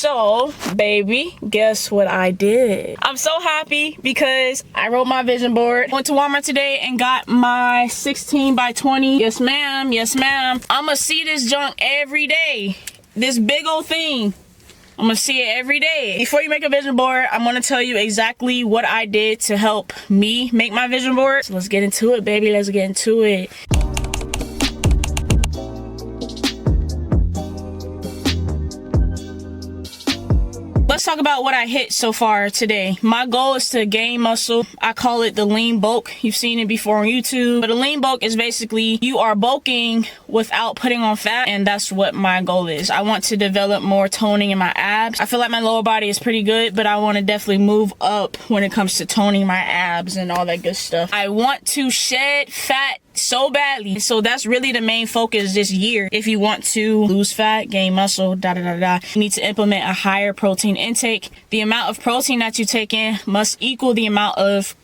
So, baby, guess what I did? I'm so happy because I wrote my vision board. Went to Walmart today and got my 16 by 20. Yes, ma'am. Yes, ma'am. I'ma see this junk every day. This big old thing. I'm gonna see it every day. Before you make a vision board, I'm gonna tell you exactly what I did to help me make my vision board. So let's get into it, baby. Let's get into it. Let's talk about what I hit so far today. My goal is to gain muscle. I call it the lean bulk. You've seen it before on YouTube. But a lean bulk is basically you are bulking without putting on fat, and that's what my goal is. I want to develop more toning in my abs. I feel like my lower body is pretty good, but I want to definitely move up when it comes to toning my abs and all that good stuff. I want to shed fat so badly. So that's really the main focus this year. If you want to lose fat, gain muscle, you need to implement a higher protein intake. The amount of protein that you take in must equal the amount of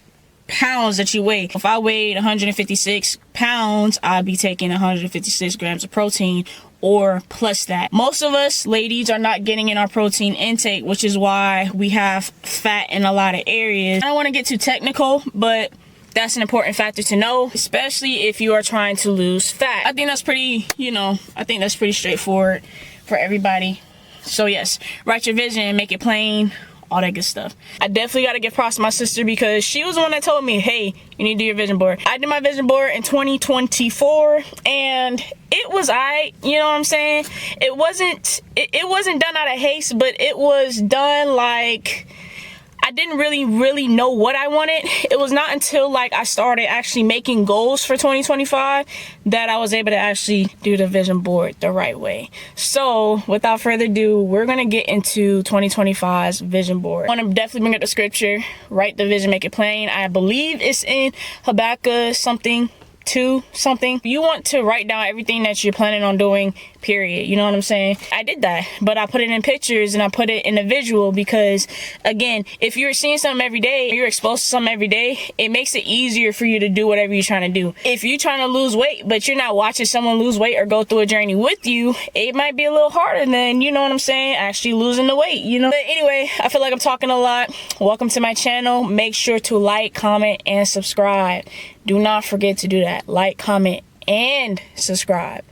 pounds that you weigh. If I weighed 156 pounds, I'd be taking 156 grams of protein or plus that. Most of us ladies are not getting in our protein intake, which is why we have fat in a lot of areas. I don't want to get too technical, but that's an important factor to know, especially if you are trying to lose fat. I think that's pretty, I think that's pretty straightforward for everybody. So yes, write your vision, make it plain, all that good stuff. I definitely got to give props to my sister because she was the one that told me, hey, you need to do your vision board. I did my vision board in 2024 and it was you know what I'm saying? It wasn't done out of haste, but it was done like I didn't really know what I wanted. It was not until like I started actually making goals for 2025 that I was able to actually do the vision board the right way. So without further ado, we're gonna get into 2025's vision board. I want to definitely bring up the scripture, write the vision, make it plain. I believe it's in Habakkuk something. You want to write down everything that you're planning on doing, period. You know what I'm saying? I did that, but I put it in pictures and I put it in a visual because, again, if you're seeing something every day, you're exposed to something every day, it makes it easier for you to do whatever you're trying to do. If you're trying to lose weight, but you're not watching someone lose weight or go through a journey with you, it might be a little harder than, you know what I'm saying, actually losing the weight, But anyway, I feel like I'm talking a lot. Welcome to my channel. Make sure to like, comment, and subscribe. Do not forget to do that. Like, comment, and subscribe.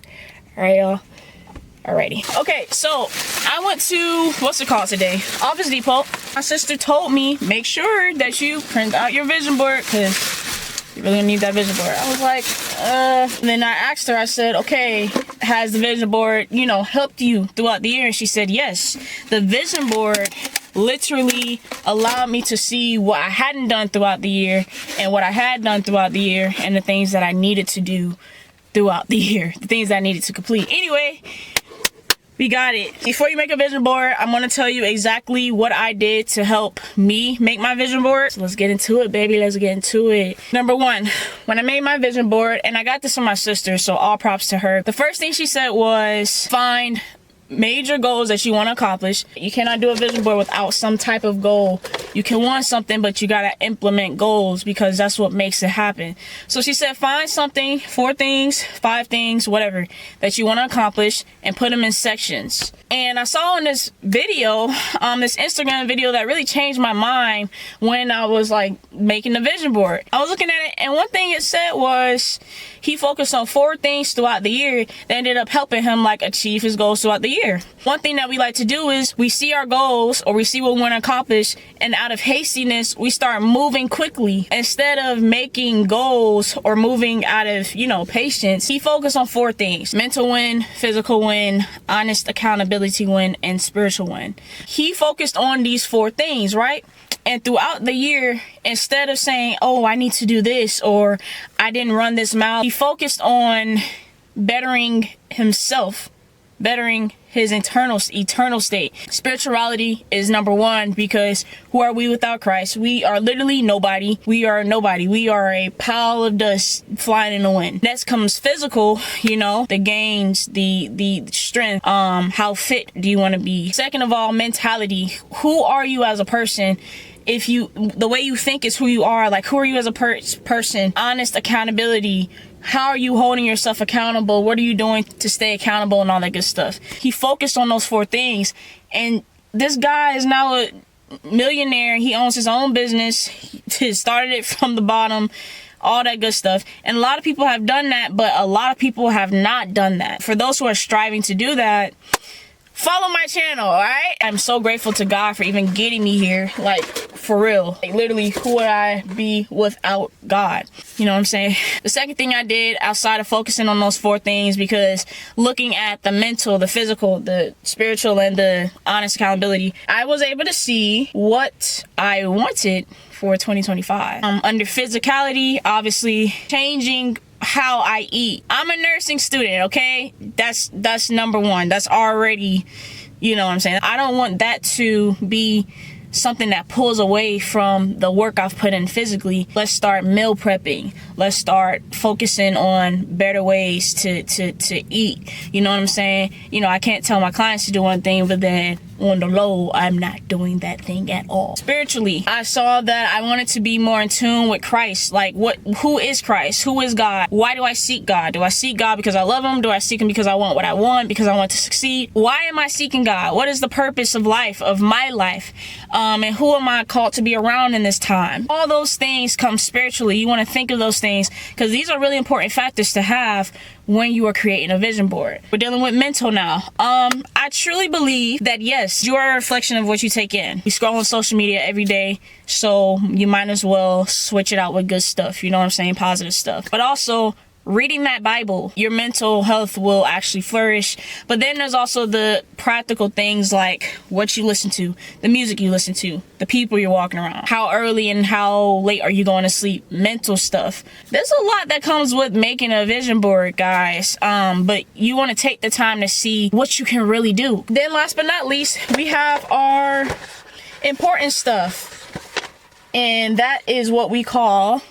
All right, y'all. Alrighty. Okay, so I went to, what's it called today? Office Depot. My sister told me, make sure that you print out your vision board because you really need that vision board. I was like, Then I asked her, I said, okay, has the vision board, helped you throughout the year? And she said, yes. The vision board literally allowed me to see what I hadn't done throughout the year and what I had done throughout the year and the things that I needed to do throughout the year, the things I needed to complete. Anyway, we got it. Before you make a vision board, I'm going to tell you exactly what I did to help me make my vision board. So let's get into it, baby. Let's get into it. Number one, when I made my vision board, and I got this from my sister, so all props to her. The first thing she said was find major goals that you want to accomplish. You cannot do a vision board without some type of goal. You can want something, but you got to implement goals because that's what makes it happen. So she said find something, 4 things, 5 things, whatever, that you want to accomplish and put them in sections. And I saw in this video, this Instagram video that really changed my mind when I was like making the vision board. I was looking at it and one thing it said was he focused on 4 things throughout the year that ended up helping him like achieve his goals throughout the year. One thing that we like to do is we see our goals or we see what we want to accomplish, and out of hastiness we start moving quickly instead of making goals or moving out of patience. He focused on 4 things: mental win, physical win, honest accountability win, and spiritual win. He focused on these 4 things, right? And throughout the year, instead of saying, oh, I need to do this or I didn't run this mile, he focused on bettering himself, bettering his eternal state. Spirituality is number 1 because who are we without Christ? We are literally nobody. We are nobody. We are a pile of dust flying in the wind. Next comes physical, the gains, the strength, how fit do you want to be? Second of all, mentality. Who are you as a person? If the way you think is who you are, like who are you as a person? Honest accountability. How are you holding yourself accountable? What are you doing to stay accountable and all that good stuff? He focused on those 4 things, and This guy is now a millionaire. He owns his own business. He started it from the bottom, all that good stuff. And a lot of people have done that, but a lot of people have not done that. For those who are striving to do that, follow my channel, all right? I'm so grateful to God for even getting me here. Like, for real. Like, literally, who would I be without God? You know what I'm saying? The second thing I did outside of focusing on those 4 things, because looking at the mental, the physical, the spiritual, and the honest accountability, I was able to see what I wanted for 2025. Under physicality, obviously, changing how I eat. I'm a nursing student, okay? That's number 1. That's already, you know what I'm saying? I don't want that to be something that pulls away from the work I've put in physically. Let's start meal prepping. Let's start focusing on better ways to eat. You know what I'm saying? You know, I can't tell my clients to do one thing, but then on the low, I'm not doing that thing at all. Spiritually, I saw that I wanted to be more in tune with Christ. Like, who is Christ? Who is God? Why do I seek God? Do I seek God because I love him? Do I seek him because I want what I want? Because I want to succeed? Why am I seeking God? What is the purpose of life, of my life? And who am I called to be around in this time? All those things come spiritually. You want to think of those things because these are really important factors to have when you are creating a vision board. We're dealing with mental now. I truly believe that yes, you are a reflection of what you take in. You scroll on social media every day, so you might as well switch it out with good stuff. You know what I'm saying? Positive stuff. But also, reading that Bible, your mental health will actually flourish. But then there's also the practical things like what you listen to, the music you listen to, the people you're walking around, how early and how late are you going to sleep, mental stuff. There's a lot that comes with making a vision board, guys. But you want to take the time to see what you can really do. Then last but not least, we have our important stuff. And that is what we call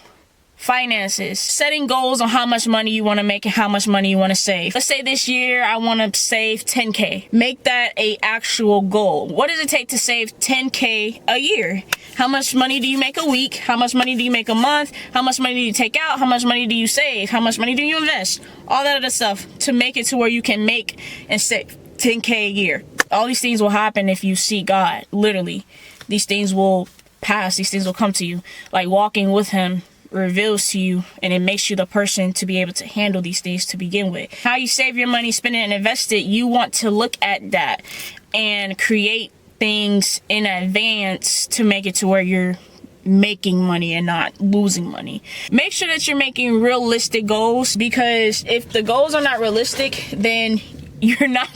finances. Setting goals on how much money you want to make and how much money you want to save. Let's say this year I want to save 10K. Make that a actual goal. What does it take to save 10K a year? How much money do you make a week? How much money do you make a month? How much money do you take out? How much money do you save? How much money do you invest? All that other stuff to make it to where you can make and save 10K a year. All these things will happen if you seek God. Literally. These things will pass. These things will come to you. Like walking with him reveals to you, and it makes you the person to be able to handle these things to begin with. How you save your money, spend it, and invest it, you want to look at that and create things in advance to make it to where you're making money and not losing money. Make sure that you're making realistic goals, because if the goals are not realistic, then you're not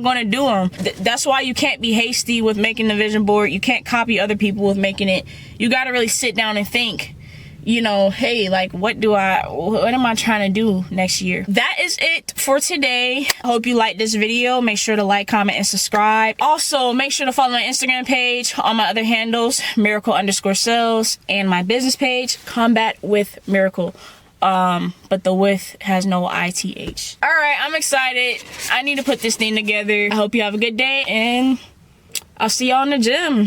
going to do them. That's why you can't be hasty with making the vision board. You can't copy other people with making it. You got to really sit down and think, you know, hey, like, what am I trying to do next year? That is it for today. I hope you liked this video. Make sure to like, comment, and subscribe. Also, make sure to follow my Instagram page, all my other handles, miracle_sales, and my business page, Combat with Miracle. But the with has no ITH. All right, I'm excited. I need to put this thing together. I hope you have a good day, and I'll see y'all in the gym.